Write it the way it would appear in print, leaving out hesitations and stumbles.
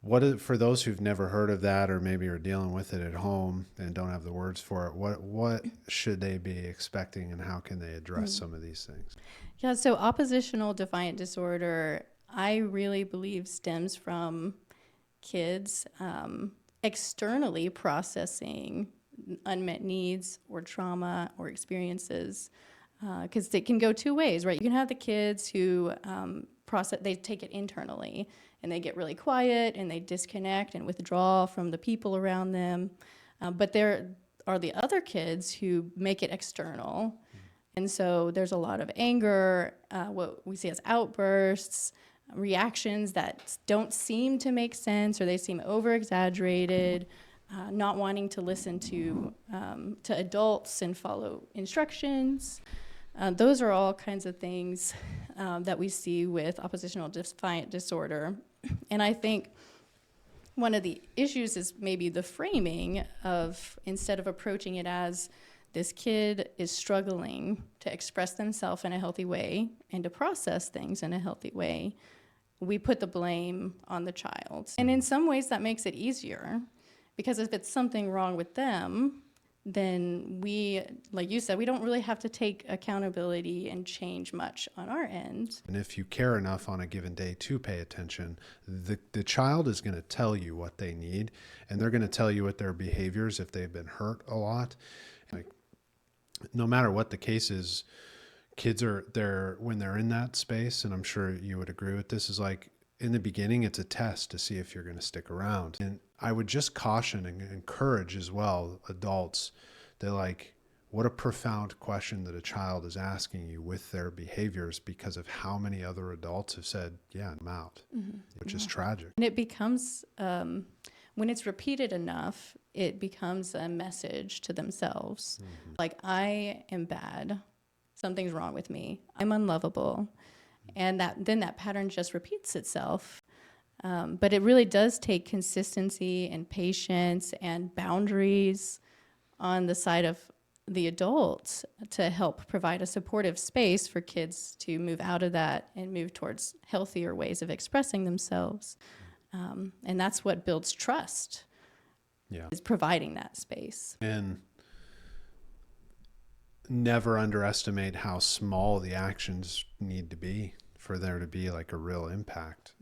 For those who've never heard of that, or maybe are dealing with it at home and don't have the words for it, what should they be expecting, and how can they address some of these things? Yeah, so oppositional defiant disorder, I really believe stems from kids externally processing unmet needs or trauma or experiences, because it can go two ways, right? You can have the kids who they take it internally and they get really quiet and they disconnect and withdraw from the people around them. But there are the other kids who make it external. And so there's a lot of anger, what we see as outbursts, reactions that don't seem to make sense, or they seem over exaggerated, not wanting to listen to adults and follow instructions. Those are all kinds of things that we see with oppositional defiant disorder. And I think one of the issues is maybe the framing of, instead of approaching it as this kid is struggling to express themselves in a healthy way and to process things in a healthy way, we put the blame on the child. And in some ways that makes it easier, because if it's something wrong with them, then we, like you said, we don't really have to take accountability and change much on our end. And if you care enough on a given day to pay attention, the child is going to tell you what they need, and they're going to tell you what their behaviors, if they've been hurt a lot. Like, no matter what the case is, kids when they're in that space, and I'm sure you would agree with this, is like, in the beginning, it's a test to see if you're going to stick around. And I would just caution and encourage as well adults that, like, what a profound question that a child is asking you with their behaviors, because of how many other adults have said, yeah, I'm out, which is tragic. And it becomes, when it's repeated enough, it becomes a message to themselves. Like, I am bad. Something's wrong with me. I'm unlovable. And then that pattern just repeats itself. But it really does take consistency and patience and boundaries on the side of the adults to help provide a supportive space for kids to move out of that and move towards healthier ways of expressing themselves. And that's what builds trust. Yeah. Is providing that space. And never underestimate how small the actions need to be for there to be like a real impact.